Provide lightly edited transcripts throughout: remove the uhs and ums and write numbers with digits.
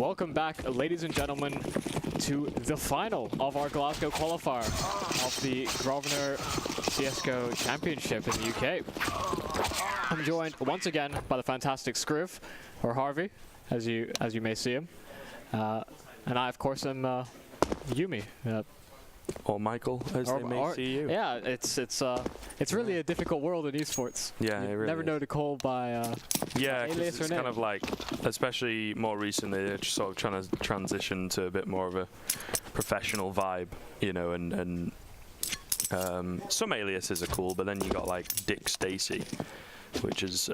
welcome back, ladies and gentlemen, to the final of our Glasgow qualifier of the Grosvenor CSGO Championship in the UK. I'm joined once again by the fantastic Scriv, or Harvey, as you may see him, and I, of course, am Yumi. Or Michael, as they may see you. Yeah, it's really a difficult world in esports. Yeah, it really never is. know to call by yeah, alias it's or kind name. of like, especially more recently, they're just sort of trying to transition to a bit more of a professional vibe, you know, and some aliases are cool, but then you got like Dick Stacy, which is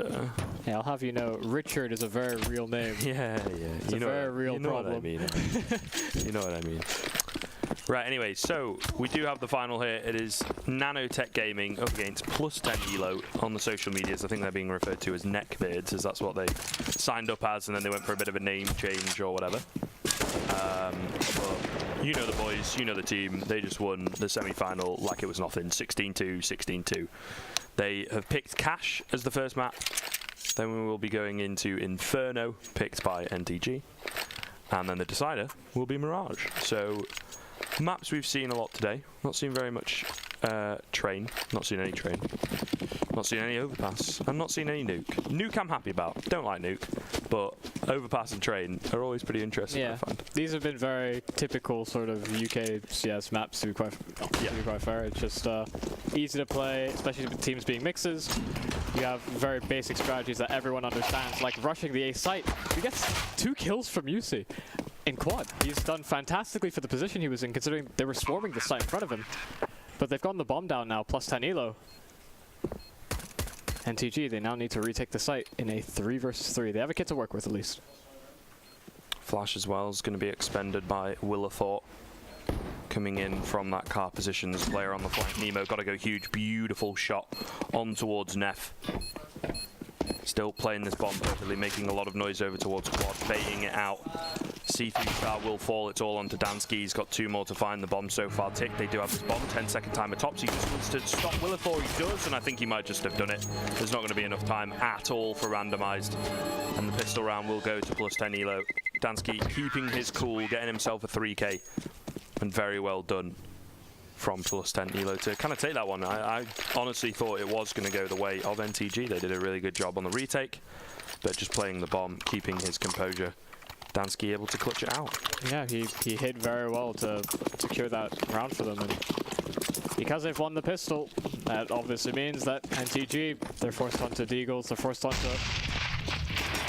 yeah, I'll have you know, Richard is a very real name. yeah, It's a very real problem. What I mean. You know what I mean. Right, anyway, so we do have the final here. It is Nanotech Gaming up against +10 Elo on the social medias. I think they're being referred to as Neckbears, as that's what they signed up as, and then they went for a bit of a name change or whatever. But you know the boys, you know the team. They just won the semi-final like it was nothing, 16-2, 16-2. They have picked Cash as the first map. Then we will be going into Inferno, picked by NTG. And then the decider will be Mirage. So maps we've seen a lot today. Not seen very much train. Not seen any train. Not seen any overpass. And not seen any nuke. Nuke I'm happy about. Don't like nuke. But overpass and train are always pretty interesting, Yeah, I find. these have been very typical sort of UK CS maps, to be quite fair. It's just easy to play, especially with teams being mixes. You have very basic strategies that everyone understands, like rushing the A site. He gets 2 kills from UC in quad. He's done fantastically for the position he was in, considering they were swarming the site in front of him. But they've gotten the bomb down now, +10 Elo. NTG, they now need to retake the site in a 3 versus 3. They have a kit to work with, at least. Flash as well is going to be expended by Willithought. Coming in from that car position, there's a player on the flank. Nemo got to go huge, beautiful shot on towards Neff. Still playing this bomb perfectly, making a lot of noise over towards quad, baiting it out. C3 star will fall, it's all onto Dansky. He's got 2 more to find. The bomb so far ticked. They do have this bomb, 10-second timer tops. He just wants to stop Willithought. He does, and I think he might just have done it. There's not going to be enough time at all for randomized. And the pistol round will go to +10 Elo. Dansky keeping his cool, getting himself a 3K. And very well done from +10 Elo to kind of take that one. I honestly thought it was going to go the way of NTG. They did a really good job on the retake, but just playing the bomb, keeping his composure. Dansky able to clutch it out. Yeah, he hit very well to secure that round for them. And because they've won the pistol, that obviously means that NTG, they're forced onto deagles, they're forced onto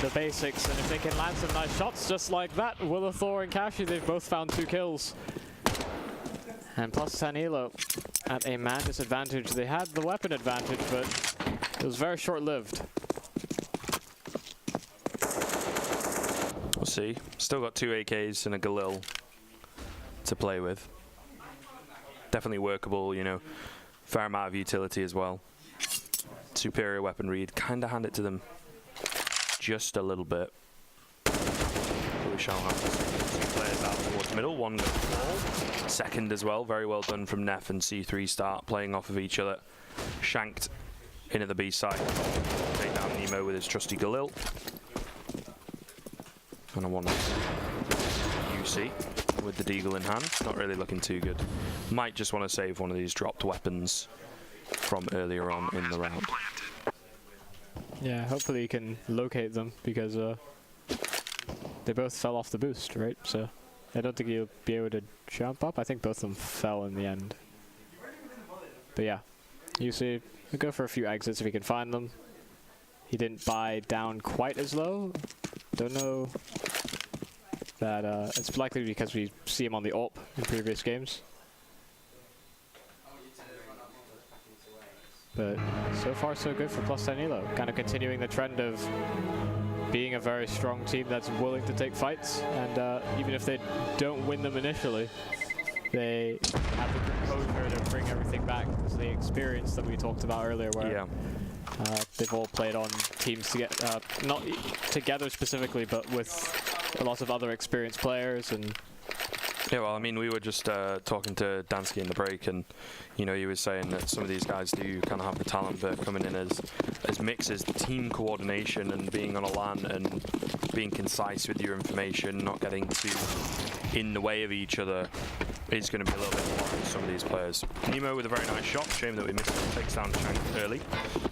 the basics, and if they can land some nice shots just like that, Willithought and Kashi, they've both found 2 kills. And +10 Elo at a man disadvantage. They had the weapon advantage, but it was very short-lived. We'll see. Still got 2 AKs and a Galil to play with. Definitely workable, you know. Fair amount of utility as well. Superior weapon read. Kind of hand it to them just a little bit. But we shall have to see 2 players out towards the middle. One goes fall. Second as well. Very well done from Neff and C3 start playing off of each other. Shanked in at the B side. Take down Nemo with his trusty Galil. And I want UC with the deagle in hand. Not really looking too good. Might just want to save one of these dropped weapons from earlier on in the round. Yeah, hopefully you can locate them, because they both fell off the boost, right? So I don't think you'll be able to jump up. I think both of them fell in the end. But yeah, UC, we'll go for a few exits if he can find them. He didn't buy down quite as low. Don't know that it's likely because we see him on the AWP in previous games. But so far so good for +10 Elo. Kind of continuing the trend of being a very strong team that's willing to take fights, and even if they don't win them initially, they have the composure to bring everything back, because the experience that we talked about earlier, where they've all played on teams to get not together specifically, but with a lot of other experienced players, and Yeah, well, I mean, we were just talking to Dansky in the break, and you know, he was saying that some of these guys do kind of have the talent, but coming in as mixes, the team coordination and being on a LAN and being concise with your information, not getting too in the way of each other, is going to be a little bit more for some of these players. Nemo with a very nice shot. Shame that we missed it. Takes down Shank early,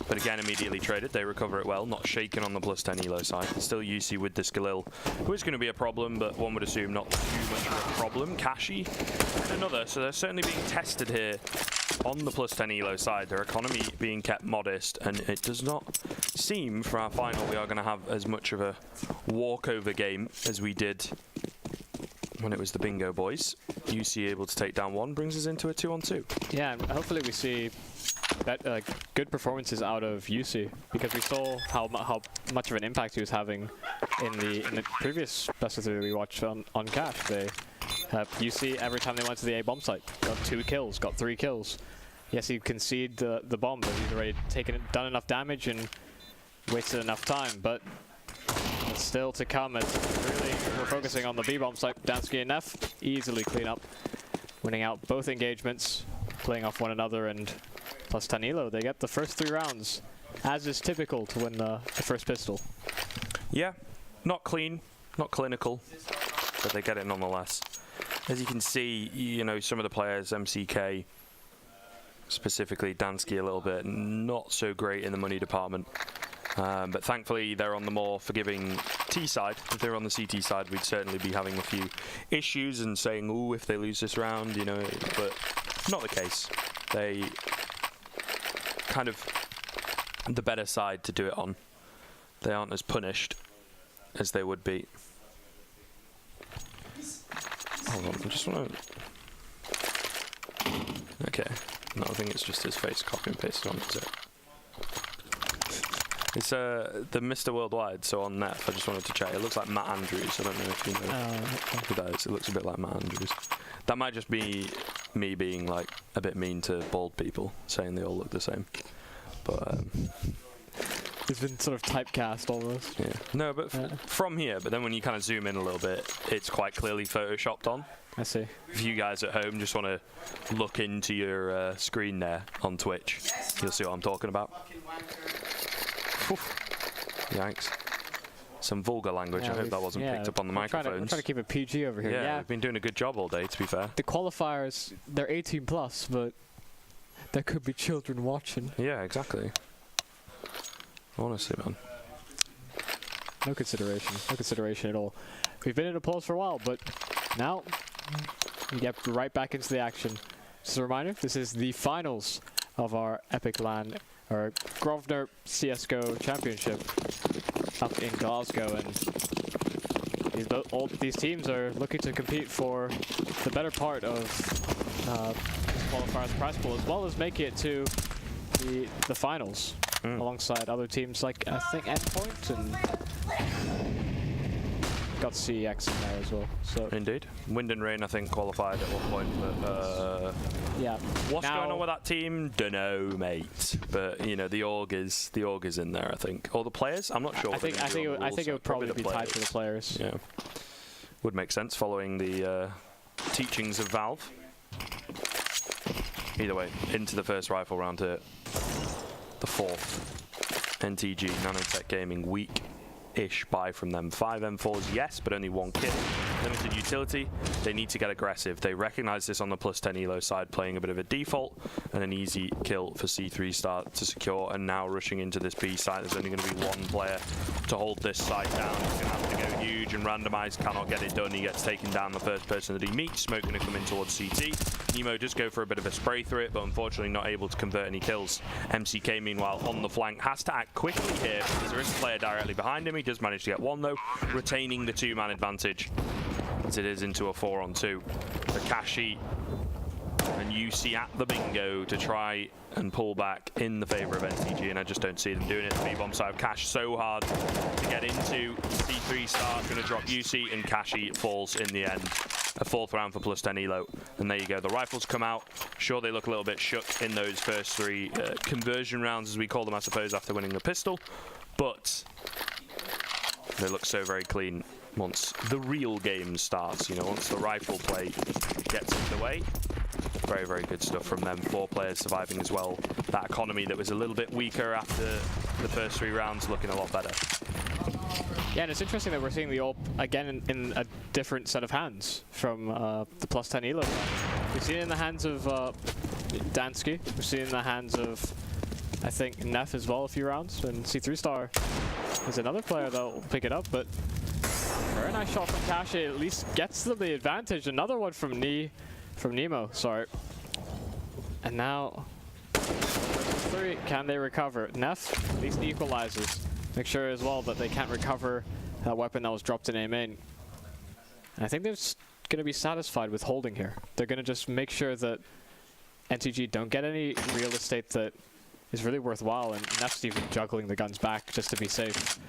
but again immediately traded. They recover it well. Not shaken on the +10 elo side. Still UC with this Galil, who is going to be a problem, but one would assume not too much of a problem. Kashi and another. So they're certainly being tested here on the +10 elo side. Their economy being kept modest, and it does not seem for our final we are going to have as much of a walkover game as we did when it was the Bingo boys. UC able to take down one brings us into a 2-on-2. Yeah, and hopefully we see that good performances out of UC, because we saw how much of an impact he was having in the previous best of 3 we watched on Cash. They UC every time they went to the A bomb site got 2 kills, got 3 kills. Yes, he conceded the bomb, but he's already done enough damage and wasted enough time. But still to come. It's really, we're focusing on the B bomb site. Dansky and Neff easily clean up, winning out both engagements, playing off one another, and +10 elo. They get the first 3 rounds, as is typical to win the first pistol. Yeah, not clean, not clinical, but they get it nonetheless. As you can see, you know, some of the players, MCK, specifically Dansky a little bit, not so great in the money department. But thankfully they're on the more forgiving T side. If they're on the CT side, we'd certainly be having a few issues and saying, ooh, if they lose this round, you know, but not the case. They kind of the better side to do it on. They aren't as punished as they would be. Hold on, I just want to... Okay, no, I think it's just his face copy and pasted on, is it? It's the Mr. Worldwide, so on net, I just wanted to check. It looks like Matt Andrews. I don't know if you know who that is. It looks a bit like Matt Andrews. That might just be me being like a bit mean to bald people, saying they all look the same. But it's been sort of typecast almost. Yeah. No, but from here, but then when you kind of zoom in a little bit, it's quite clearly photoshopped on. I see. If you guys at home just want to look into your screen there on Twitch, you'll see what I'm talking about. Oof. Yikes. Some vulgar language. I hope that wasn't picked up on the microphones. We're trying to keep it PG over here. Yeah, we've been doing a good job all day, to be fair. The qualifiers, they're 18 plus, but there could be children watching. Yeah, exactly. Honestly, man. No consideration at all. We've been in applause for a while, but now we get right back into the action. Just a reminder, this is the finals of our epic.LAN, our Grosvenor CSGO Championship up in Glasgow, and all these teams are looking to compete for the better part of Qualifier's prize pool, as well as make it to the finals alongside other teams like I think Endpoint, and got CEX in there as well. So indeed, Wind and Rain I think qualified at one point, but yeah. What's going on with that team? Dunno, mate. But you know, the org is in there, I think. Or the players? I'm not sure. I think it would probably be tied to the players. Yeah, would make sense following the teachings of Valve. Either way, into the first rifle round here. The 4th NTG Nanotech Gaming weak-ish buy from them. 5 M4s, yes, but only 1 kit. Limited utility. They need to get aggressive. They recognize this on the +10 elo side, playing a bit of a default, and an easy kill for C3 start to secure. And now rushing into this B site, there's only going to be 1 player to hold this site down. He's going to have to go huge and randomized. Cannot get it done. He gets taken down the first person that he meets. Smoke going to come in towards CT. Nemo just go for a bit of a spray through it, but unfortunately not able to convert any kills. MCK, meanwhile, on the flank, has to act quickly here because there is a player directly behind him. He does manage to get 1, though, retaining the 2-man advantage as it is into a 4-on-2. Takashi and UC at the bingo to try and pull back in the favor of NTG, and I just don't see them doing it. The B-bomb side of Cash so hard to get into. C3 start, going to drop UC, and Kashi falls in the end. A 4th round for +10 elo, and there you go. The rifles come out. Sure, they look a little bit shook in those first 3 conversion rounds, as we call them, I suppose, after winning the pistol, but they look so very clean once the real game starts, you know, once the rifle play gets underway. Very, very good stuff from them. 4 players surviving as well. That economy that was a little bit weaker after the first 3 rounds looking a lot better. Yeah, and it's interesting that we're seeing the AWP again in a different set of hands from the +10 elo. We've seen it in the hands of Dansky. We've seen it in the hands of, I think, Neff as well a few rounds. And C3 Star is another player that will pick it up, but very nice shot from Cache. At least gets them the advantage. Another one from Nemo, sorry. And now, 3, can they recover? Neff at least equalizes. Make sure as well that they can't recover that weapon that was dropped in A main. And I think they're going to be satisfied with holding here. They're going to just make sure that NTG don't get any real estate that is really worthwhile, and Neff's even juggling the guns back just to be safe,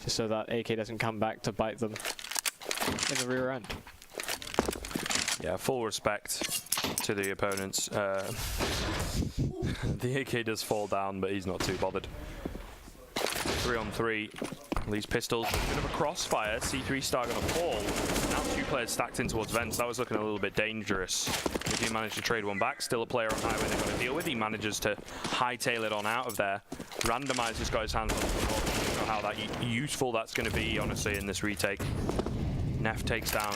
just so that AK doesn't come back to bite them in the rear end. Yeah, full respect to the opponents. The AK does fall down, but he's not too bothered. 3 on 3. These pistols, a bit of a crossfire. C3 Star gonna fall. Now 2 players stacked in towards vents. That was looking a little bit dangerous. They do manage to trade one back. Still a player on highway they're gonna deal with. He manages to hightail it on out of there. Randomizer's got his hands on the ball. I don't know how useful that's gonna be, honestly, in this retake. Neff takes down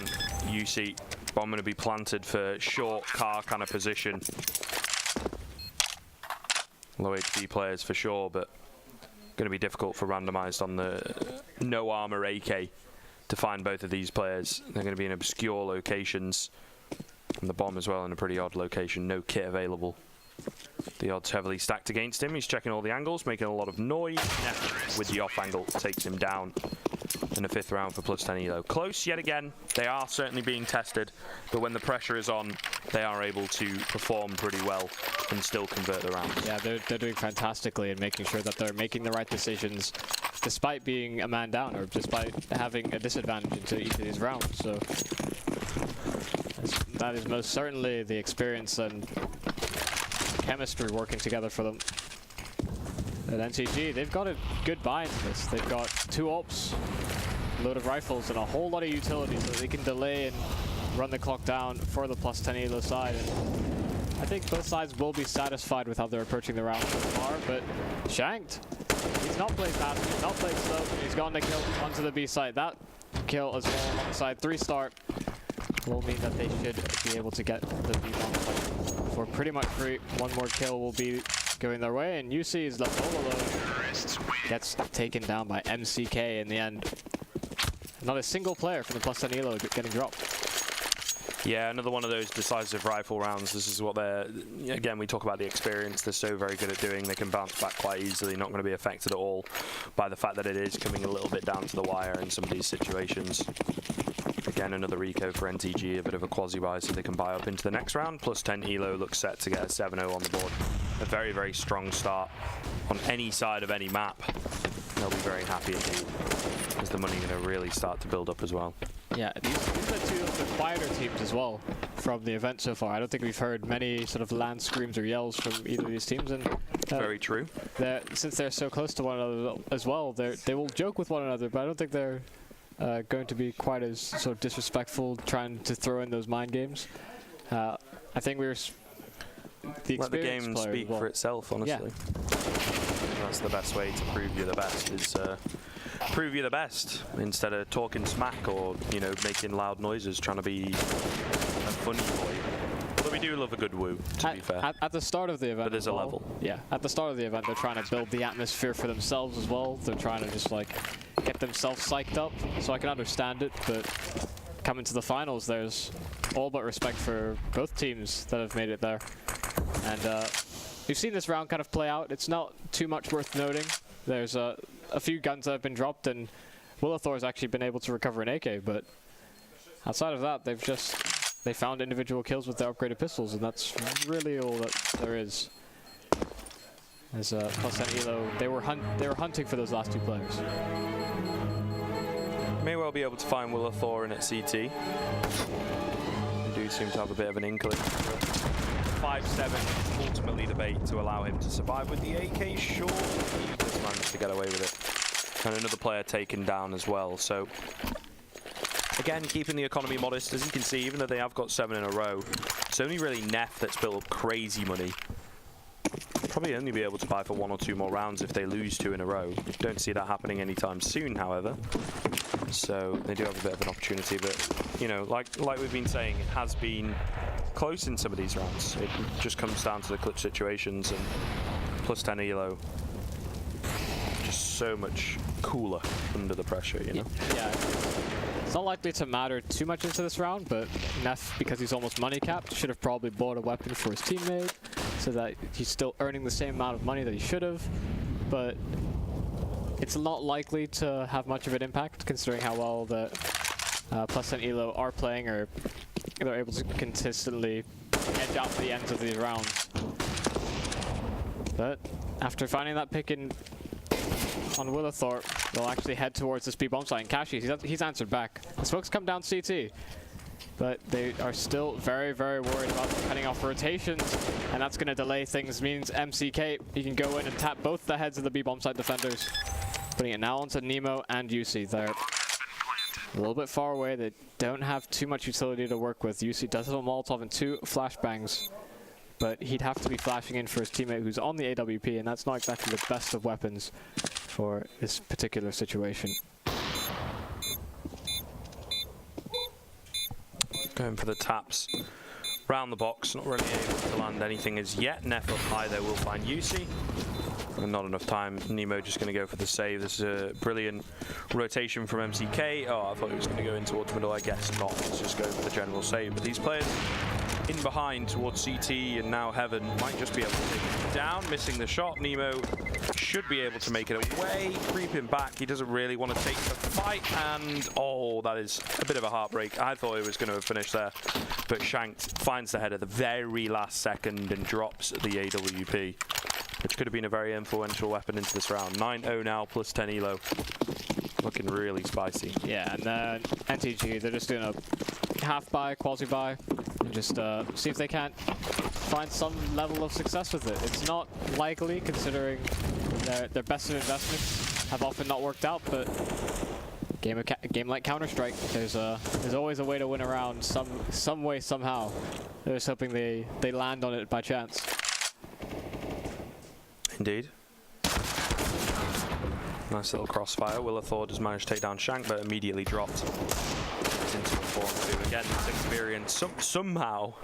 UC. Bomb gonna be planted for short car kind of position. Low HP players for sure, but going to be difficult for Randomized on the no armor AK to find both of these players. They're going to be in obscure locations, and the bomb as well in a pretty odd location. No kit available. The odds heavily stacked against him. He's checking all the angles, making a lot of noise. Neff with the off angle takes him down. In the 5th round for +10 elo. Close yet again. They are certainly being tested, but when the pressure is on, they are able to perform pretty well and still convert the rounds. Yeah, they're doing fantastically in making sure that they're making the right decisions despite being a man down or despite having a disadvantage into each of these rounds. So that is most certainly the experience and chemistry working together for them. At NTG, they've got a good buy into this. They've got 2 AWPs, a load of rifles, and a whole lot of utilities so they can delay and run the clock down for the +10 elo side. And I think both sides will be satisfied with how they're approaching the round so far, but Shanked, he's not played fast, he's not played slow, he's gotten a kill onto the B side. That kill as well alongside 3 Star will mean that they should be able to get the B bomb for pretty much free. 1 more kill will be going their way, and UC is left all alone. Gets taken down by MCK in the end. Not a single player from the +10 elo getting dropped. Yeah, another one of those decisive rifle rounds. This is what they're, again, we talk about the experience they're so very good at doing. They can bounce back quite easily, not going to be affected at all by the fact that it is coming a little bit down to the wire in some of these situations. Again, another eco for NTG, a bit of a quasi-buy so they can buy up into the next round. +10 elo looks set to get a 7-0 on the board. A very, very strong start on any side of any map. They'll be very happy indeed, as the money going to really start to build up as well. Yeah, these are 2 of the quieter teams as well from the event so far. I don't think we've heard many sort of LAN screams or yells from either of these teams. And very true. Since they're so close to one another as well, they will joke with one another, but I don't think they're going to be quite as sort of disrespectful trying to throw in those mind games. I think we're let the game speak for itself, honestly. Yeah. That's the best way to prove you're the best, is prove you're the best instead of talking smack or, you know, making loud noises trying to be a funny boy. But we do love a good woo, to be fair. At the start of the event, but there's a level. Yeah, at the start of the event, they're trying to build the atmosphere for themselves as well. They're trying to just like get themselves psyched up, so I can understand it. But coming to the finals, there's all but respect for both teams that have made it there. And we've seen this round kind of play out. It's not too much worth noting. There's a few guns that have been dropped, and Willithor's actually been able to recover an AK, but outside of that, they found individual kills with their upgraded pistols, and that's really all that there is. As +10 elo, they were hunting for those last 2 players. May well be able to find Willithor in at CT. They do seem to have a bit of an inkling. 5-7, ultimately the bait to allow him to survive with the AK. Sure, he just managed to get away with it. And another player taken down as well, so Again, keeping the economy modest. As you can see, even though they have got 7 in a row, it's only really Neff that's built up crazy money. Probably only be able to buy for 1 or 2 more rounds if they lose 2 in a row. Don't see that happening anytime soon, however. So they do have a bit of an opportunity, but you know, like we've been saying, it has been close in some of these rounds. It just comes down to the clutch situations, and plus 10 elo, just so much cooler under the pressure, you know? Yeah. It's not likely to matter too much into this round, but Neff, because he's almost money capped, should have probably bought a weapon for his teammate so that he's still earning the same amount of money that he should have. But it's not likely to have much of an impact considering how well the plus 10 elo are playing, or they're able to consistently edge out to the ends of these rounds. But after finding that pick in on Willowthorpe, they'll actually head towards this B bomb site. And Kashi, he's answered back. The smokes come down CT, but they are still very, very worried about cutting off rotations, and that's going to delay things. Means MCK, he can go in and tap both the heads of the B bomb site defenders, putting it now onto Nemo and UC. They're a little bit far away. They don't have too much utility to work with. UC does have a Molotov and 2 flashbangs, but he'd have to be flashing in for his teammate who's on the AWP, and that's not exactly the best of weapons for this particular situation. Going for the taps round the box, not really able to land anything as yet. Neff up high there will find UC. And not enough time. Nemo just going to go for the save. This is a brilliant rotation from MCK. Oh, I thought he was going to go in towards middle. I guess not. Let's just go for the general save. But these players in behind towards CT and now Heaven might just be able to take it down. Missing the shot. Nemo should be able to make it away. Creeping back. He doesn't really want to take the fight. And oh, that is a bit of a heartbreak. I thought he was going to have finished there. But Shanked finds the head at the very last second and drops the AWP, which could have been a very influential weapon into this round. 9-0 now, plus 10 elo. Looking really spicy. Yeah, and then NTG, they're just doing a half buy, quasi buy, and just see if they can't find some level of success with it. It's not likely, considering their best of investments have often not worked out, but game like Counter-Strike, there's always a way to win a round, some way, somehow. They're just hoping they land on it by chance. Indeed. Nice little crossfire. Willowthorpe has managed to take down Shank, but immediately dropped into a 4-2. Again, this experience. Somehow,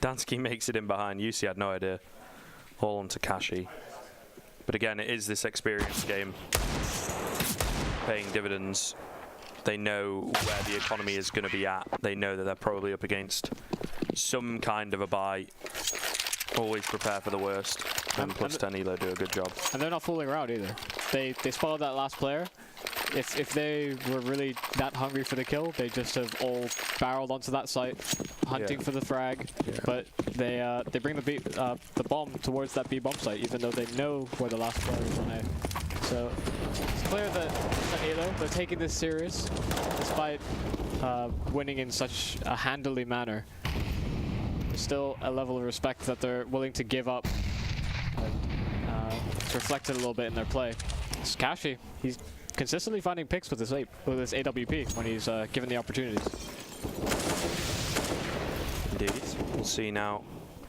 Dansky makes it in behind. UC had no idea. All onto Kashi. But again, it is this experience game paying dividends. They know where the economy is going to be at. They know that they're probably up against some kind of a buy. Always prepare for the worst. And plus 10 elo do a good job. And they're not fooling around either. They spotted that last player. If they were really that hungry for the kill, they just have all barreled onto that site, hunting for the frag. Yeah. But they bring the bomb towards that B bomb site, even though they know where the last player is on A. So it's clear that Elo, they're taking this serious, despite winning in such a handily manner. There's still a level of respect that they're willing to give up. It's reflected a little bit in their play. It's Kashi. He's consistently finding picks with his AWP when he's given the opportunities. Indeed. We'll see now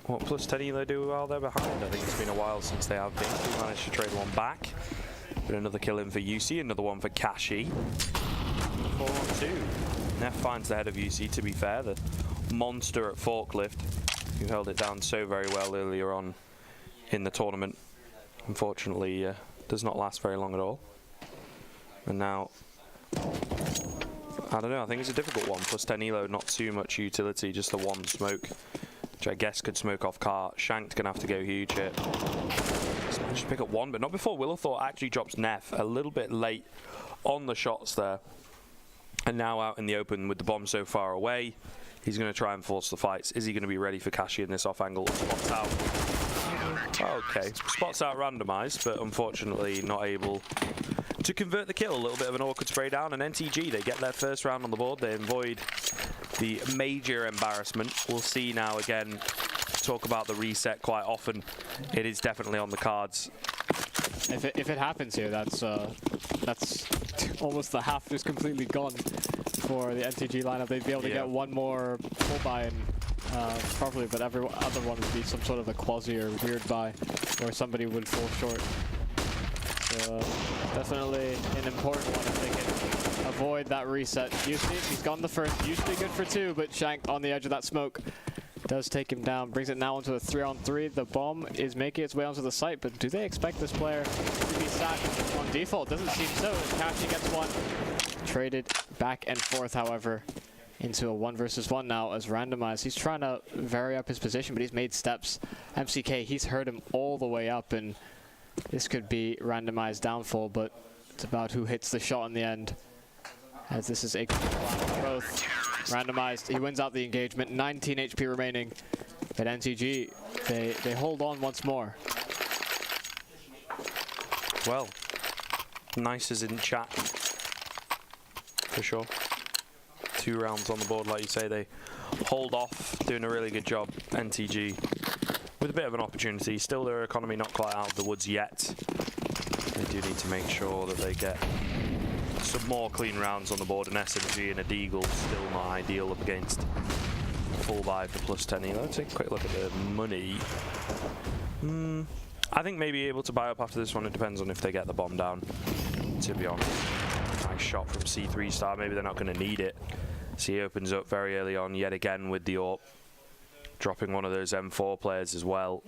what plus 10 elo do while they're behind. I think it's been a while since they have been. We managed to trade one back. But another kill in for UC, another one for Kashi. 4-on-2. Neff finds the head of UC, to be fair. The monster at Forklift, who held it down so very well earlier on in the tournament, unfortunately does not last very long at all. And now, I don't know, I think it's a difficult one. Plus 10 elo, not too much utility, just the one smoke, which I guess could smoke off Cart. Shank's gonna have to go huge here. He's managed to pick up one, but not before Willowthorpe actually drops Neff a little bit late on the shots there. And now out in the open with the bomb so far away, he's going to try and force the fights. Is he going to be ready for Kashi in this off angle? Spots out. Okay, spots out randomized, but unfortunately not able to convert the kill. A little bit of an awkward spray down, and NTG, they get their first round on the board. They avoid the major embarrassment. We'll see now again, talk about the reset quite often. It is definitely on the cards If it happens here, that's almost the half just completely gone for the NTG lineup. They'd be able to get one more full buy-in probably, but every other one would be some sort of a quasi or weird buy where somebody would fall short. So definitely an important one if they can avoid that reset. Usually, he's gone the first, usually good for 2, but Shank on the edge of that smoke does take him down, brings it now into a 3-on-3. The bomb is making its way onto the site, but do they expect this player to be sat on default? Doesn't seem so. Kashi gets one. Traded back and forth, however, into a 1 versus 1 now as Randomized. He's trying to vary up his position, but he's made steps. MCK, he's heard him all the way up, and this could be Randomized downfall, but it's about who hits the shot in the end, as this is a good plan for both. Randomized, he wins out the engagement, 19 HP remaining, but NTG, they hold on once more. Well, nice is in chat, for sure. 2 rounds on the board, like you say, they hold off, doing a really good job, NTG, with a bit of an opportunity. Still their economy not quite out of the woods yet. They do need to make sure that they get some more clean rounds on the board. An SMG and a Deagle still not ideal up against full buy for +10 elo. Let's take a quick look at the money. I think maybe able to buy up after this one. It depends on if they get the bomb down, to be honest. Nice shot from C3 Star. Maybe they're not going to need it. So he opens up very early on yet again with the AWP, dropping one of those M4 players as well.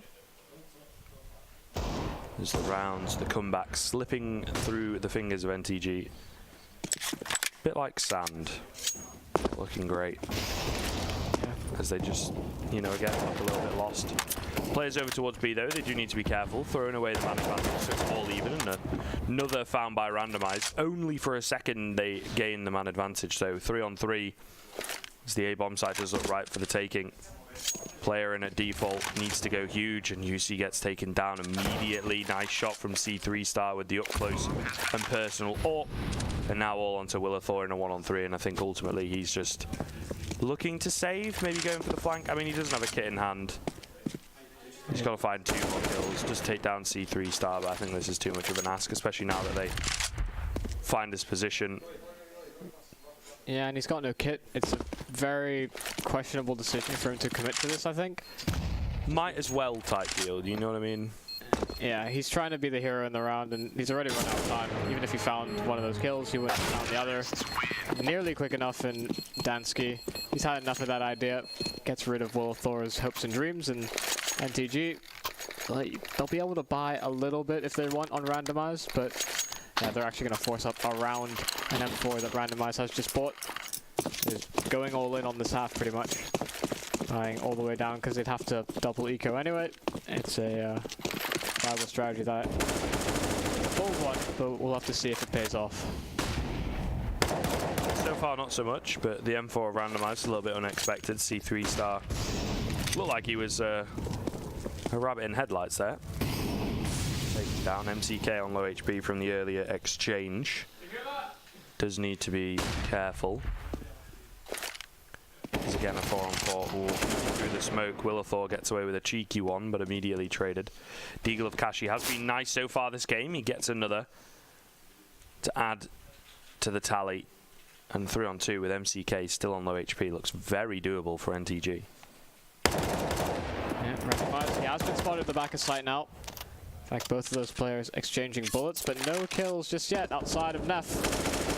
There's the rounds, the comeback slipping through the fingers of NTG. Bit like sand. Looking great. As they just, you know, again, look a little bit lost. Players over towards B though, they do need to be careful. Throwing away the man advantage, so it's all even. And another found by Randomized. Only for a second they gain the man advantage, so 3-on-3. As the A-bomb side does look right for the taking. Player in at default needs to go huge, and UC gets taken down immediately. Nice shot from C3 Star with the up close and personal AWP. And now all onto Willithor in a 1-on-3, and I think ultimately he's just looking to save, maybe going for the flank. I mean, he doesn't have a kit in hand. He's got to find 2 more kills, just take down C3 Star, but I think this is too much of an ask, especially now that they find his position. Yeah, and he's got no kit. It's a very questionable decision for him to commit to this, I think. Might as well type deal, do you know what I mean? Yeah, he's trying to be the hero in the round, and he's already run out of time. Even if he found one of those kills, he wouldn't have found the other. Nearly quick enough in Dansky. He's had enough of that idea. Gets rid of Willithor's hopes and dreams, and NTG, they'll be able to buy a little bit if they want on Randomized, but yeah, they're actually going to force up around an M4 that Randomized has just bought. They're going all in on this half pretty much. Buying all the way down because they'd have to double eco anyway. It's a viable strategy that bold one, but we'll have to see if it pays off. So far not so much, but the M4 randomized a little bit unexpected. C3 Star looked like he was a rabbit in headlights there. Taking down MCK on low HP from the earlier exchange. Does need to be careful. There's again a 4-on-4 through the smoke. Willithor gets away with a cheeky one, but immediately traded. Deagle of Kashi has been nice so far this game. He gets another to add to the tally. And 3-on-2 with MCK still on low HP. Looks very doable for NTG. Yeah, recognized. He has been spotted at the back of sight now. In fact, both of those players exchanging bullets, but no kills just yet outside of Neff.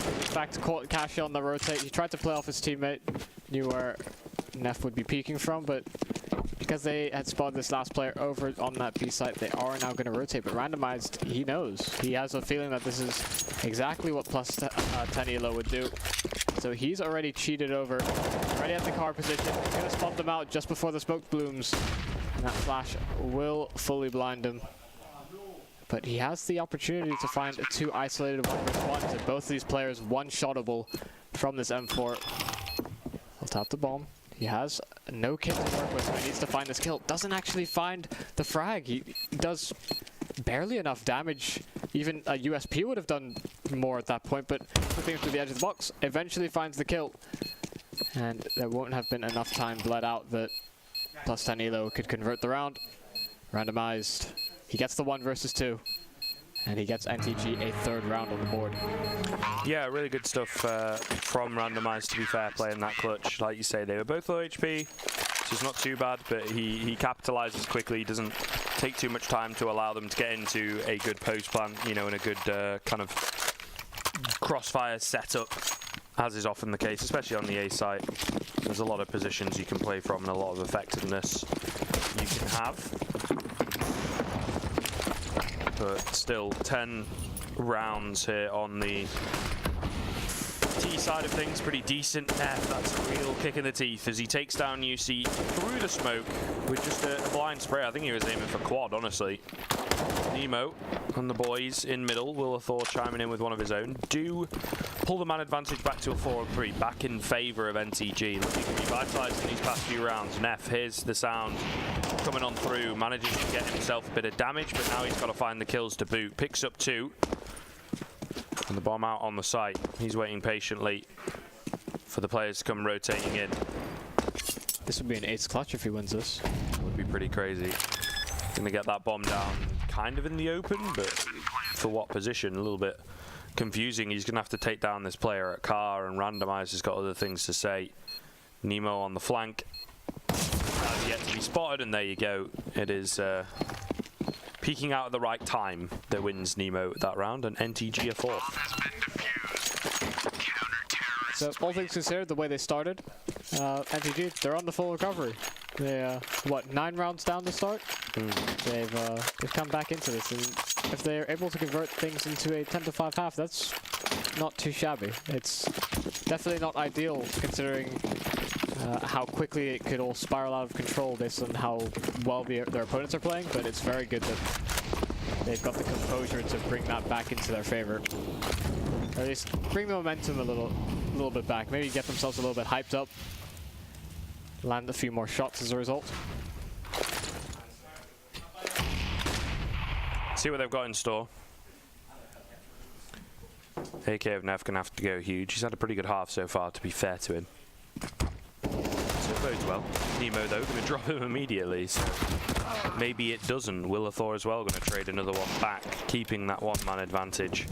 In fact, caught Kashi on the rotate. He tried to play off his teammate. Knew where Neff would be peeking from, but because they had spotted this last player over on that B site, they are now going to rotate. But Randomized, he knows. He has a feeling that this is exactly what plus 10 elo would do. So he's already cheated over, already at the car position. He's going to spot them out just before the smoke blooms. And that flash will fully blind him. But he has the opportunity to find 2 isolated 1v1s, and both of these players one-shottable from this M4. He'll tap the bomb. He has no kit to work with, so he needs to find this kill. Doesn't actually find the frag. He does barely enough damage. Even a USP would have done more at that point, but flipping to the edge of the box, eventually finds the kill. And there won't have been enough time bled out that plus 10 elo could convert the round. Randomized. He gets the 1 versus 2. and he gets NTG a third round on the board. Yeah, really good stuff from Randomised, to be fair, playing that clutch. Like you say, they were both low HP, so it's not too bad, but he capitalises quickly. He doesn't take too much time to allow them to get into a good post plan, you know, in a good kind of crossfire setup, as is often the case, especially on the A site. There's a lot of positions you can play from and a lot of effectiveness you can have. But still, 10 rounds here on the T side of things, pretty decent. That's a real kick in the teeth as he takes down UC through the smoke with just a blind spray. I think he was aiming for quad, honestly. Nemo and the boys in middle. Willathor chiming in with one of his own. Do pull the man advantage back to a 4-3, back in favour of NTG. Looking revitalised in these past few rounds. Neff, here's the sound coming on through. Manages to get himself a bit of damage, but now he's got to find the kills to boot. Picks up 2. And the bomb out on the site. He's waiting patiently for the players to come rotating in. This would be an ace clutch if he wins this. Would be pretty crazy. Gonna get that bomb down kind of in the open, but for what position? A little bit confusing. He's gonna have to take down this player at car, and Randomize has got other things to say. Nemo on the flank. Has yet to be spotted, and there you go. It is peeking out at the right time that wins Nemo that round, and NTG a 4th. So all things considered, the way they started, NTG, they're on the full recovery. They what, 9 rounds down to start? They've come back into this, and if they're able to convert things into a 10-5 half, that's not too shabby. It's definitely not ideal considering how quickly it could all spiral out of control based on how well their opponents are playing, but it's very good that they've got the composure to bring that back into their favor. Or at least bring the momentum a little bit back. Maybe get themselves a little bit hyped up. Land a few more shots as a result. See what they've got in store. AK of Neff gonna have to go huge. He's had a pretty good half so far, to be fair to him. So it bodes well. Nemo though gonna drop him immediately, so maybe it doesn't. Willathor as well gonna trade another one back, keeping that one-man advantage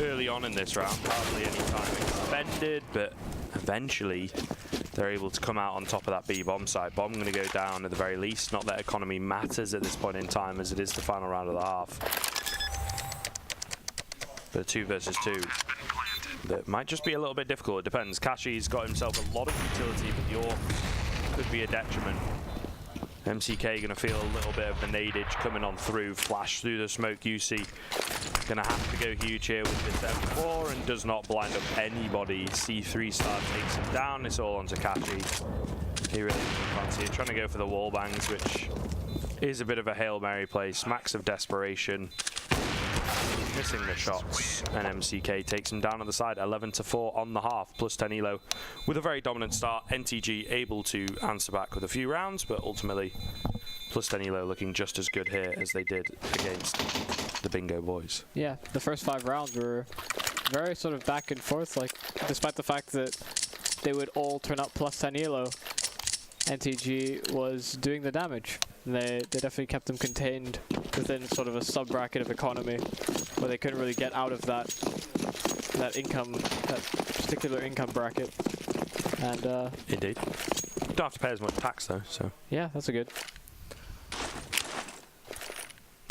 early on in this round. Hardly any time expended, but eventually they're able to come out on top of that B bomb site. Bomb going to go down at the very least. Not that economy matters at this point in time, as it is the final round of the half. But a 2 versus 2 that might just be a little bit difficult. It depends. Kashi's got himself a lot of utility, but the AWP could be a detriment. MCK going to feel a little bit of the nadage coming on through. Flash through the smoke. UC going to have to go huge here with this M4 and does not blind up anybody. C3 star takes him down. It's all onto Kashi. He really doesn't fancy it. Trying to go for the wall bangs, which is a bit of a Hail Mary play. Smacks of desperation. Missing the shots, and MCK takes him down on the side. 11-4 on the half, plus 10 elo. With a very dominant start, NTG able to answer back with a few rounds, but ultimately, plus 10 elo looking just as good here as they did against the Bingo boys. Yeah, the first 5 rounds were very sort of back and forth, like, despite the fact that they would all turn up plus 10 elo, NTG was doing the damage. They definitely kept them contained within sort of a sub-bracket of economy where they couldn't really get out of that particular income bracket. And indeed. Don't have to pay as much tax though, so. Yeah, that's a good.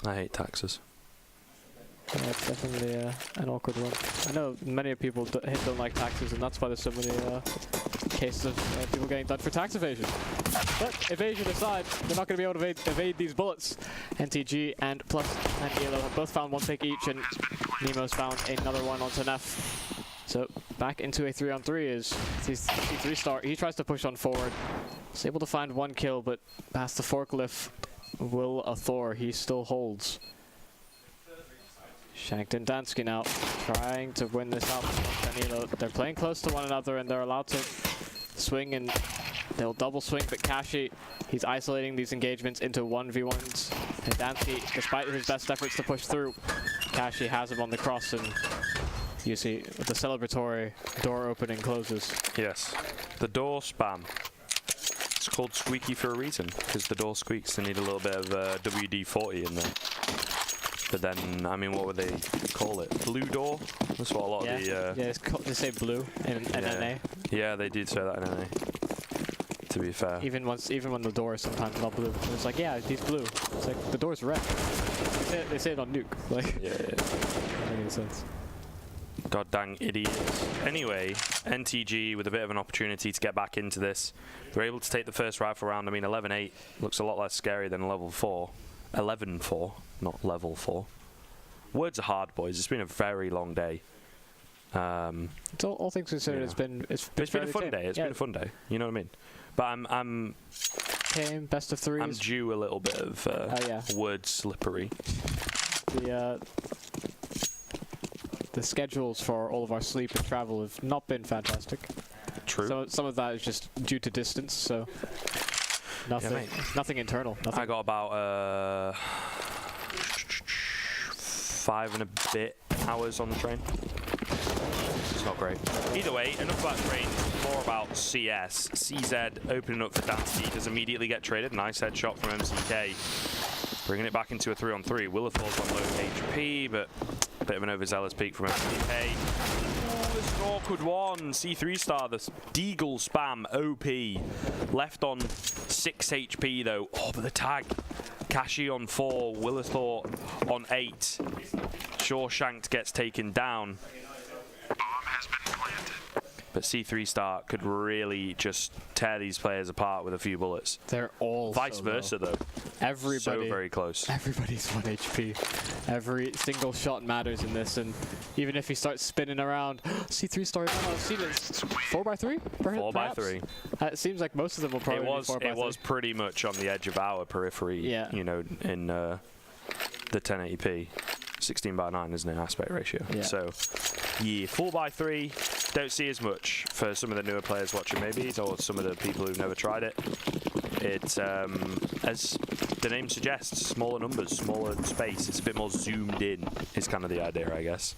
I hate taxes. Yeah, it's definitely an awkward one. I know many people don't like taxes, and that's why there's so many cases of people getting done for tax evasion. But evasion aside, they're not going to be able to evade these bullets. NTG and plus and Yellow have both found 1 pick each, and Nemo's found another one onto Neff. So back into a 3-on-3 is C3 star. He tries to push on forward. He's able to find 1 kill, but past the forklift, Willathor, he still holds. Shanked and Dansky now trying to win this out. They're playing close to one another, and they're allowed to swing, and they'll double swing, but Kashi, he's isolating these engagements into 1v1s. And Dansky, despite his best efforts to push through, Kashi has him on the cross, and you see the celebratory door opening closes. Yes, the door spam. It's called squeaky for a reason, because the door squeaks. They need a little bit of WD-40 in there. But then, I mean, what would they call it? Blue door? That's what a lot of the... yeah, they say blue in NA. Yeah, they did say that in NA. To be fair. Even when the door is sometimes not blue. It's like, yeah, he's blue. It's like, the door's red. They say it on Nuke. Like, yeah. Doesn't make any sense. God dang idiots. Anyway, NTG with a bit of an opportunity to get back into this. They're able to take the first rifle round. I mean, 11-8 looks a lot less scary than level 4. 11-4, not level 4. Words are hard, boys. It's been a very long day. It's all things considered, it's been a fun day. It's been a fun day. You know what I mean? But I'm game best of threes. I'm due a little bit of word slippery. The schedules for all of our sleep and travel have not been fantastic. True. So some of that is just due to distance. So nothing internal. Nothing. I got about 5 and a bit hours on the train. It's not great. Either way, enough about train, more about CS. CZ opening up for Dansky, does immediately get traded. Nice headshot from MCK. Bringing it back into a 3-on-3. Willithor's on low HP, but a bit of an overzealous peak from MCK. Oh, this is an awkward one. C3 star, the Deagle spam OP. Left on 6 HP though. Oh, but the tag. Kashi on 4, Willithor on 8. Shawshank gets taken down. But C3 Star could really just tear these players apart with a few bullets. They're all vice versa though. Everybody, so very close. Everybody's 1 HP. Every single shot matters in this, and even if he starts spinning around, C3 Star. I've seen it. 4x3. 4x3. It seems like most of them will probably be 4x3. It was pretty much on the edge of our periphery. Yeah. You know, in the 1080p. 16:9, isn't it, aspect ratio? Yeah. So, yeah, 4x3. Don't see as much for some of the newer players watching, maybe, or some of the people who've never tried it. It's, as the name suggests, smaller numbers, smaller space. It's a bit more zoomed in, is kind of the idea, I guess.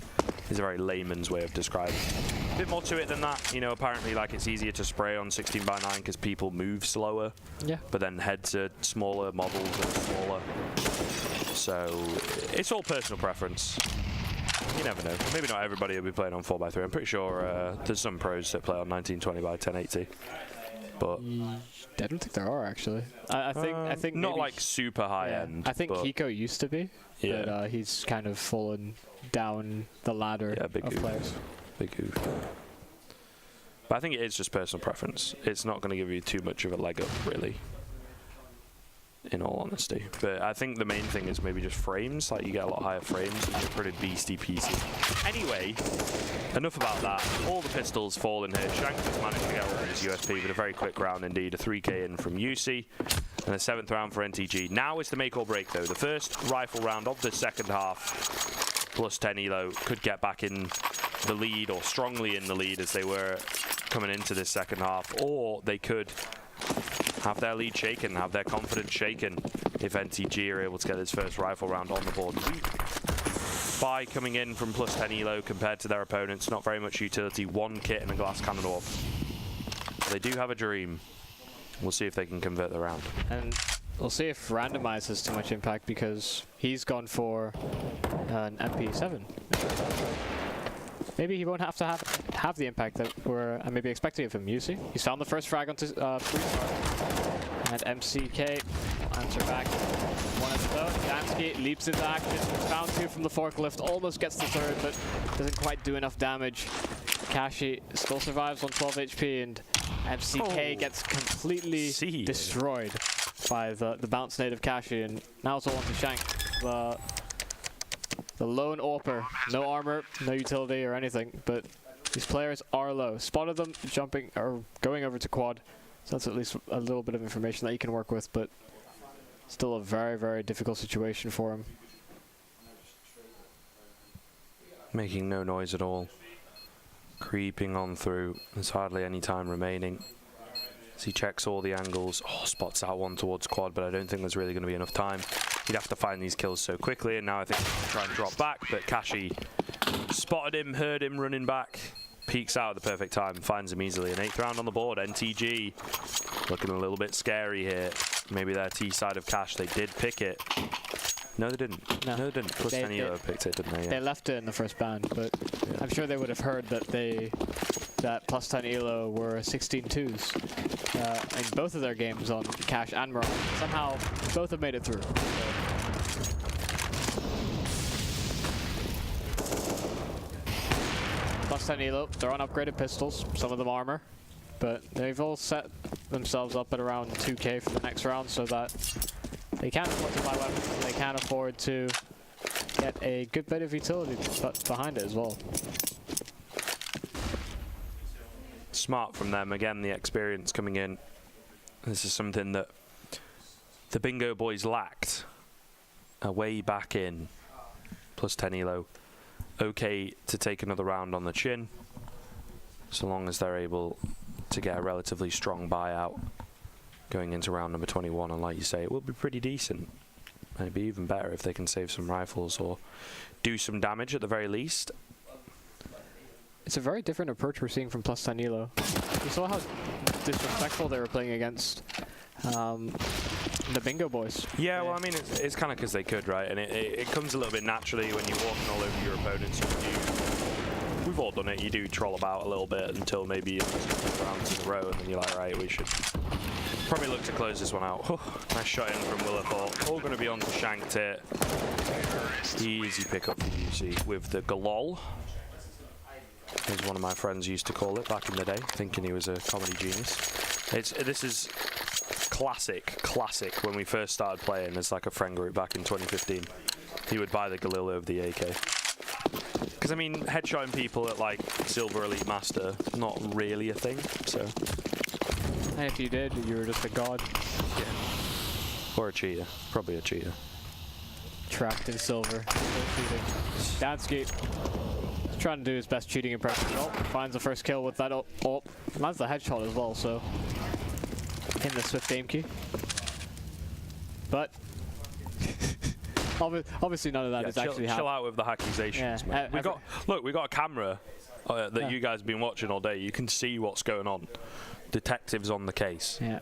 It's a very layman's way of describing it. A bit more to it than that. You know, apparently, like, it's easier to spray on 16:9 because people move slower. Yeah. But then heads are smaller, models are smaller. So, it's all personal preference. You never know. Maybe not everybody will be playing on 4x3. I'm pretty sure there's some pros that play on 1920x1080. But I don't think there are, actually. I think not like super high end. I think Kiko used to be, but he's kind of fallen down the ladder of players. Big oof. But I think it is just personal preference. It's not going to give you too much of a leg up, really. In all honesty. But I think the main thing is maybe just frames. Like, you get a lot higher frames and you're pretty beastie PC. Anyway, enough about that. All the pistols fall in here. Shank has managed to get all of his USP with a very quick round indeed. A 3k in from UC and a 7th round for NTG. Now is the make or break though. The first rifle round of the second half plus 10 elo could get back in the lead, or strongly in the lead as they were coming into this second half, or they could have their lead shaken, have their confidence shaken if NTG are able to get this first rifle round on the board. By coming in from plus 10 elo compared to their opponents, not very much utility, 1 kit and a glass cannon orb. They do have a dream. We'll see if they can convert the round. And we'll see if Randomize has too much impact, because he's gone for an MP7. Maybe he won't have to have the impact that we're maybe expecting of him. UC, he's found the first frag onto 3-star. And MCK answer back. One at the boat. Dansky leaps into action. Found 2 from the forklift. Almost gets the 3rd, but doesn't quite do enough damage. Kashi still survives on 12 HP, and MCK gets completely destroyed by the bounce nade of Kashi. And now it's all on to Shank. The lone AWPer, no armor, no utility or anything, but these players are low. Spotted them jumping or going over to quad, so that's at least a little bit of information that you can work with, but still a very, very difficult situation for him. Making no noise at all. Creeping on through. There's hardly any time remaining. As he checks all the angles. Oh, spots out one towards quad, but I don't think there's really going to be enough time. He'd have to find these kills so quickly, and now I think he's trying to drop back, but Kashi spotted him, heard him running back, peeks out at the perfect time, finds him easily. An 8th round on the board. NTG looking a little bit scary here. Maybe their T side of Cash, they did pick it. No, they didn't. No, they didn't. Plus 10 Elo picked it, didn't they? Yeah. They left it in the first band, but yeah. I'm sure they would have heard that that plus 10 Elo were 16-2s in both of their games on Cash and Mirage. Somehow, both have made it through. Plus 10 Elo, they're on upgraded pistols, some of them armor, but they've all set themselves up at around 2k for the next round so that they can't afford to buy weapons, and they can't afford to get a good bit of utility behind it as well. Smart from them. Again, the experience coming in. This is something that the Bingo boys lacked way back in. Plus 10 Elo. Okay to take another round on the chin, so long as they're able to get a relatively strong buyout going into round number 21, and like you say, it will be pretty decent. And it'd be even better if they can save some rifles or do some damage at the very least. It's a very different approach we're seeing from plus 10 Elo. You saw how disrespectful they were playing against the Bingo boys. Yeah, well, I mean, it's kind of because they could, right? And it comes a little bit naturally when you're walking all over your opponents. We've all done it. You do troll about a little bit until maybe you lose rounds in a row, and then you're like, right, we should probably look to close this one out. Oh, nice shot in from Willithorpe. All going to be on to Shanked it. Easy pick up for UC with the GLA, as one of my friends used to call it back in the day, thinking he was a comedy genius. This is classic when we first started playing as like a friend group back in 2015. He would buy the Galil over the AK. Because I mean, headshotting people at like Silver Elite Master, not really a thing, so. And if you did, you were just a god. Yeah. Or a cheater. Probably a cheater. Trapped in silver. Dansky trying to do his best cheating impression. Oh, finds the first kill with that ult. Lands the headshot as well, so. In the swift aim key. But. Obviously none of that is actually happening. Chill out with the accusations, man. We got a camera that you guys have been watching all day. You can see what's going on. Detectives on the case. Yeah.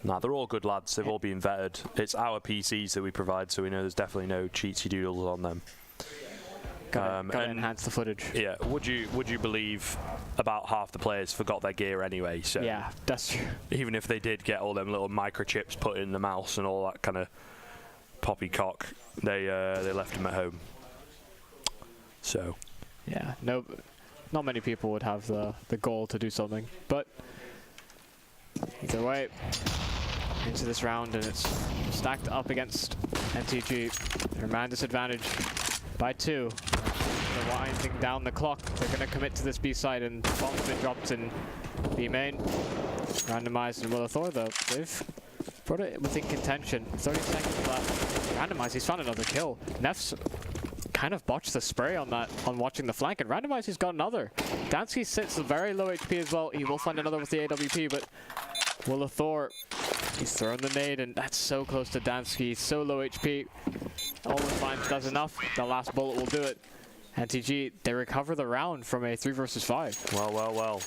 Nah, they're all good lads. They've all been vetted. It's our PCs that we provide, so we know there's definitely no cheatsy doodles on them. Gotta enhance the footage. Yeah. Would you believe about half the players forgot their gear anyway? So yeah, that's true. Even if they did get all them little microchips put in the mouse and all that kind of poppycock, they left them at home. So yeah, no, not many people would have the goal to do something, but either way, into this round, and it's stacked up against MTG. Their man disadvantage by 2. They're winding down the clock. They're going to commit to this B side, and the bomb's been dropped in B main. Randomized and Willithorpe, though. They've brought it within contention. 30 seconds left. Randomized, he's found another kill. Neff's kind of botched the spray on that, on watching the flank, and Randomized, he's got another. Dansky sits very low HP as well. He will find another with the AWP, but Willithorpe, he's thrown the nade, and that's so close to Dansky. So low HP. Almost finds does enough. The last bullet will do it. NTG, they recover the round from a 3 versus 5. Well.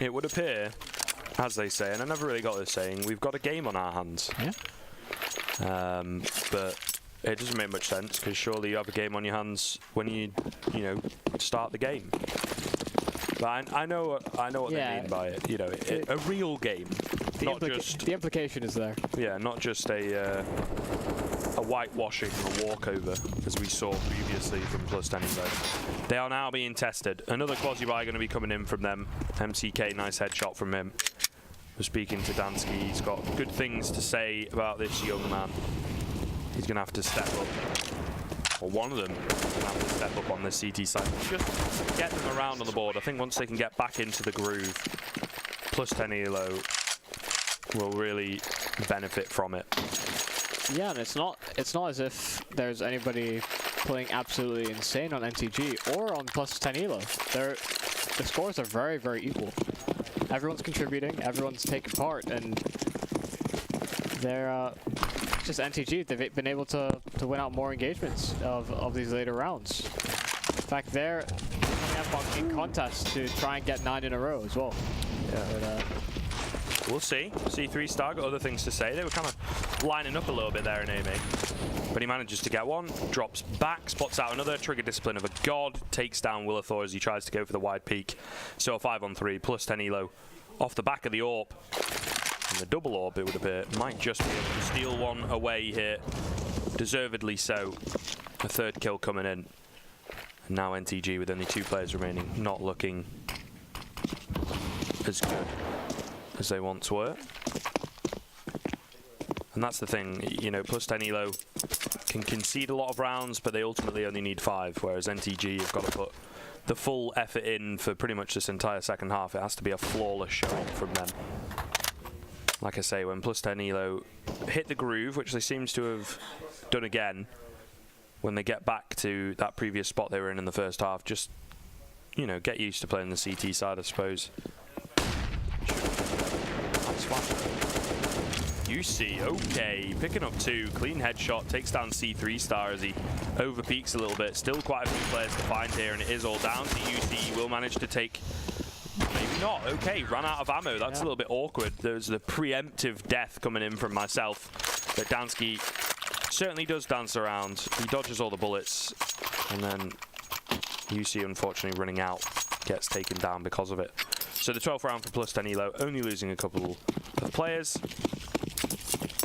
It would appear, as they say, and I never really got this saying, we've got a game on our hands. Yeah. But it doesn't make much sense, because surely you have a game on your hands when you start the game. But I know what they mean by it. You know, a real game, not just the implication is there. Yeah, not just a whitewashing or walkover, as we saw previously from Plus 10 Elo. They are now being tested. Another quasi-buy going to be coming in from them. MCK, nice headshot from him. We're speaking to Dansky. He's got good things to say about this young man. He's going to have to step up. Or one of them is going to have to step up on this CT side. Just get them around on the board. I think once they can get back into the groove, Plus 10 Elo will really benefit from it. Yeah, and it's not as if there's anybody playing absolutely insane on NTG or on Plus 10 Elo. The scores are very, very equal. Everyone's contributing, everyone's taking part, and they're just NTG. They've been able to win out more engagements of these later rounds. In fact, they're coming up in contest to try and get 9 in a row as well. Yeah. But, we'll see. C3 Star got other things to say. They were kind of lining up a little bit there in A-main. but he manages to get one, drops back, spots out another, trigger discipline of a god, takes down Willithor as he tries to go for the wide peak. So a 5-on-3, plus 10 elo off the back of the AWP. And the double AWP, it would appear, might just be able to steal one away here. Deservedly so. A third kill coming in. And now NTG with only 2 players remaining, not looking as good as they once were. And that's the thing, you know, plus 10 elo can concede a lot of rounds, but they ultimately only need 5, whereas NTG have got to put the full effort in for pretty much this entire second half. It has to be a flawless showing from them. Like I say, when plus 10 elo hit the groove, which they seems to have done again, when they get back to that previous spot they were in the first half, just, you know, get used to playing the CT side, I suppose. UC, okay, picking up 2, clean headshot, takes down C3 Star as he overpeaks a little bit. Still quite a few players to find here, and it is all down to UC. He will manage to take, maybe not, okay, ran out of ammo. That's a little bit awkward. There's the preemptive death coming in from myself, but Dansky certainly does dance around. He dodges all the bullets, and then UC, unfortunately, running out, gets taken down because of it. So the 12th round for plus 10 elo, only losing a couple of players.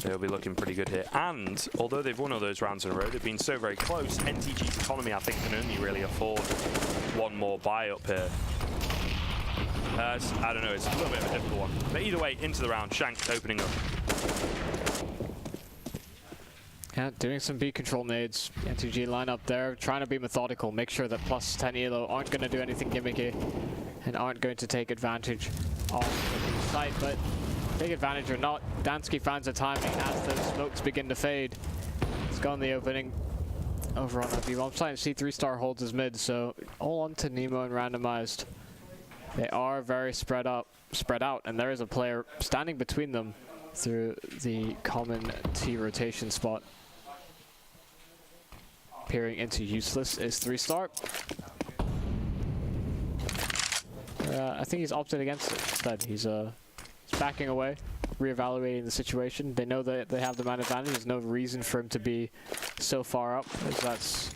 They'll be looking pretty good here. And although they've won all those rounds in a row, they've been so very close. NTG's economy, I think, can only really afford one more buy up here. I don't know, it's a little bit of a difficult one. But either way, into the round, Shank opening up. Yeah, doing some B control nades. NTG line up there, trying to be methodical, make sure that plus 10 elo aren't going to do anything gimmicky and aren't going to take advantage of the site, but take advantage or not, Dansky finds the timing as those smokes begin to fade. He's gone the opening over on that B-bomb site. C3 Star holds his mid, so all on to Nemo and randomized. They are very spread out, and there is a player standing between them through the common T rotation spot. Peering into useless is 3 Star. I think he's opted against it instead. He's backing away, reevaluating the situation. They know that they have the man advantage. There's no reason for him to be so far up, as that's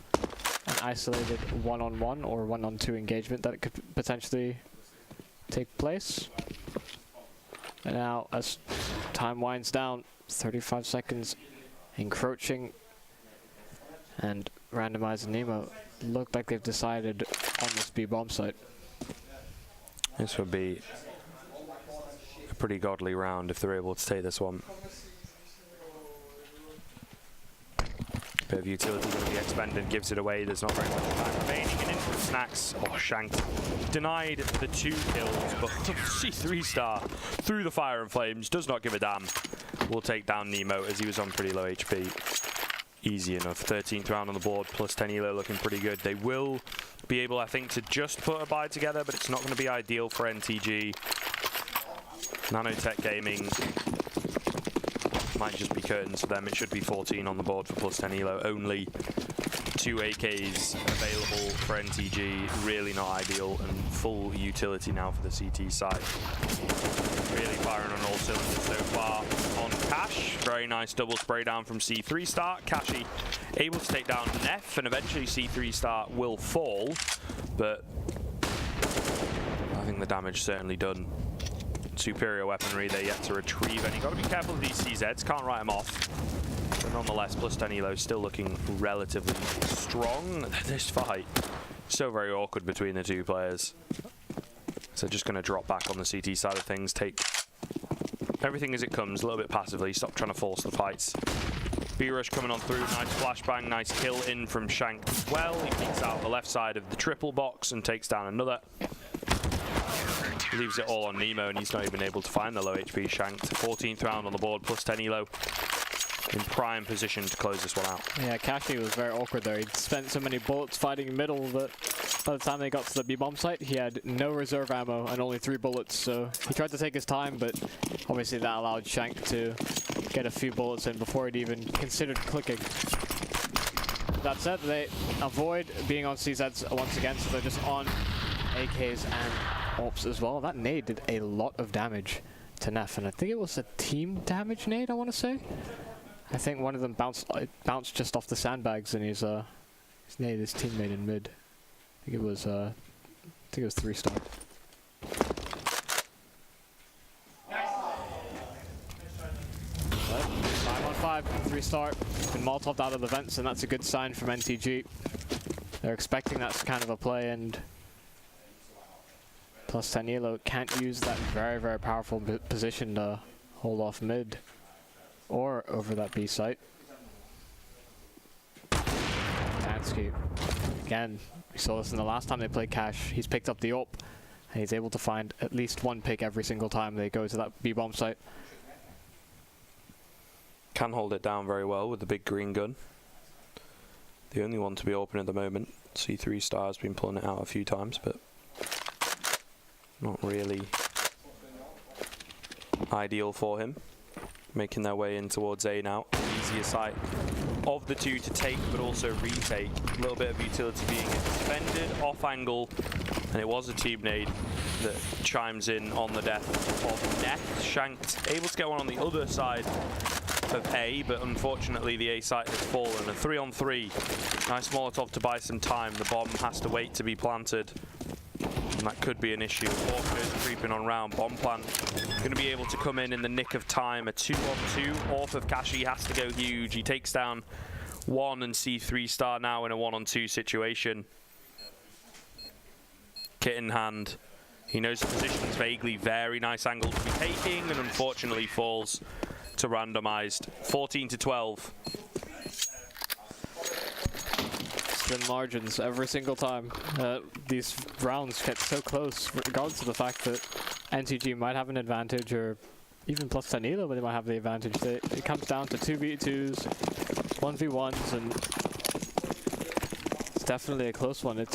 an isolated one-on-one or one-on-2 engagement that could potentially take place. And now, as time winds down, 35 seconds, encroaching, and randomized Nemo look like they've decided on this B-bomb site. This would be a pretty godly round if they're able to take this one. Bit of utility going to be expended, gives it away. There's not very much time remaining. And in for Snacks. Oh, Shanked denied the 2 kills, but C3 Star through the fire and flames, does not give a damn. Will take down Nemo as he was on pretty low HP. Easy enough. 13th round on the board, plus 10 elo looking pretty good. They will be able, I think, to just put a buy together, but it's not going to be ideal for NTG. Nanotech Gaming might just be curtains for them. It should be 14 on the board for plus 10 elo. Only 2 AKs available for NTG. Really not ideal, and full utility now for the CT side. Really firing on all cylinders so far on Cash. Very nice double spray down from C3 Star. Cashy able to take down Neff, and eventually C3 Star will fall, but I think the damage certainly done. Superior weaponry, they're yet to retrieve, and you've got to be careful of these CZs, can't write them off. But nonetheless, plus 10 elo still looking relatively strong. This fight, so very awkward between the 2 players. So just going to drop back on the CT side of things, take everything as it comes, a little bit passively, stop trying to force the fights. B-Rush coming on through, nice flashbang, nice kill in from Shank as well. He peeks out the left side of the triple box and takes down another. Leaves it all on Nemo, and he's not even able to find the low HP Shanked. 14th round on the board, plus 10 elo. In prime position to close this one out. Yeah, Cashy was very awkward there. He'd spent so many bullets fighting in middle that by the time they got to the B-bomb site, he had no reserve ammo and only 3 bullets. So he tried to take his time, but obviously that allowed Shank to get a few bullets in before he'd even considered clicking. That said, they avoid being on CZs once again, so they're just on AKs and AWPs as well. That nade did a lot of damage to Neff, and I think it was a team damage nade, I want to say. I think one of them bounced just off the sandbags, and he's nailed his teammate in mid. I think it was 3-star. But 5-on-5, 3-star. Been Molotov'd out of the vents, and that's a good sign from NTG. They're expecting that kind of a play, and plus 10 Elo can't use that very, very powerful position to hold off mid or over that B site. Dansky, again, we saw this in the last time they played Cash. He's picked up the AWP, and he's able to find at least one pick every single time they go to that B-bomb site. Can hold it down very well with the big green gun. The only one to be open at the moment. C3-star has been pulling it out a few times, but not really ideal for him. Making their way in towards A now. Easier site of the two to take, but also retake. A little bit of utility being defended, off angle, and it was a team nade that chimes in on the death of Neck. Shanked, able to get one on the other side of A, but unfortunately the A site has fallen. A 3-on-3. Nice Molotov to buy some time. The bomb has to wait to be planted, and that could be an issue. Orcos creeping on round. Bomb plant going to be able to come in the nick of time. A 2-on-2 off of Kashi has to go huge. He takes down one, and C3-star now in a 1-on-2 situation. Kit in hand. He knows the positions vaguely. Very nice angle to be taking, and unfortunately falls to randomized. 14-12. Thin margins every single time. These rounds get so close, regardless of the fact that NTG might have an advantage, or even plus 10 Elo, but they might have the advantage. It comes down to 2v2s, 1v1s, and it's definitely a close one.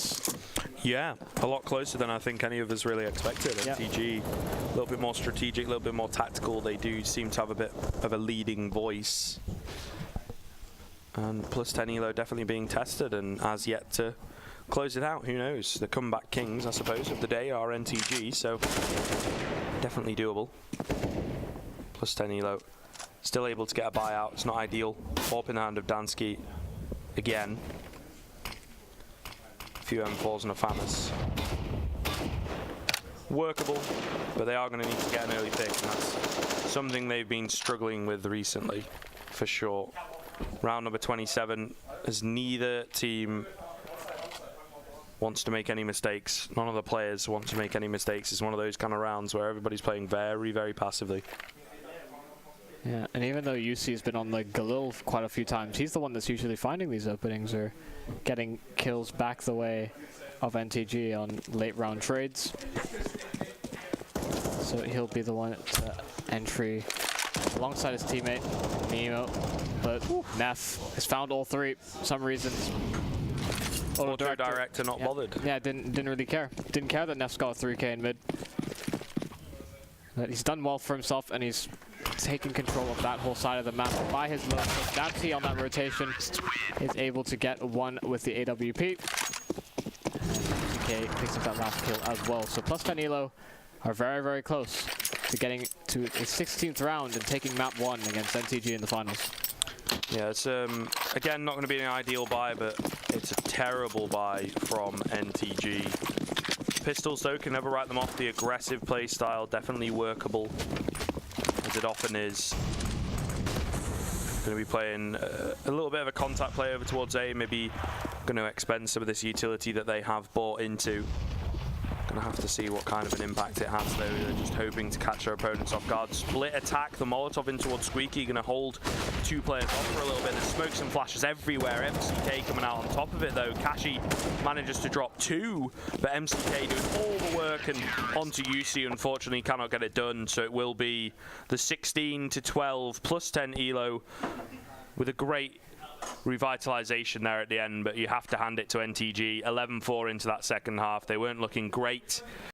Yeah, a lot closer than I think any of us really expected. Yeah. NTG, a little bit more strategic, a little bit more tactical. They do seem to have a bit of a leading voice. And plus 10 Elo definitely being tested and has yet to close it out. Who knows? The comeback kings, I suppose, of the day are NTG, so definitely doable. Plus 10 Elo still able to get a buyout. It's not ideal. AWP in the hand of Dansky again. A few M4s and a FAMAS. Workable, but they are going to need to get an early pick, and that's something they've been struggling with recently, for sure. Round number 27, as neither team wants to make any mistakes. None of the players want to make any mistakes. It's one of those kind of rounds where everybody's playing very, very passively. Yeah, and even though UC has been on the Galil quite a few times, he's the one that's usually finding these openings or getting kills back the way of NTG on late round trades. So he'll be the one to entry alongside his teammate, Nemo. But Neff has found all three for some reasons. Auto-director not bothered. Yeah, didn't really care. Didn't care that Neff's got a 3k in mid. But he's done well for himself, and he's taking control of that whole side of the map by his low. So Dansky on that rotation is able to get one with the AWP. And DK picks up that last kill as well. So plus 10 Elo are very, very close to getting to a 16th round and taking map 1 against NTG in the finals. Yeah, it's again not going to be an ideal buy, but it's a terrible buy from NTG. Pistols though can never write them off. The aggressive play style definitely workable, as it often is. Going to be playing a little bit of a contact play over towards A. Maybe going to expend some of this utility that they have bought into. Gonna have to see what kind of an impact it has though. They're just hoping to catch their opponents off guard. Split attack, the Molotov in towards Squeaky, gonna hold two players off for a little bit. There's smokes and flashes everywhere. MCK coming out on top of it though. Kashi manages to drop two, but MCK doing all the work, and onto UC unfortunately cannot get it done. So it will be the 16-12 plus 10 Elo with a great revitalization there at the end, but you have to hand it to NTG. 11-4 into that second half. They weren't looking great.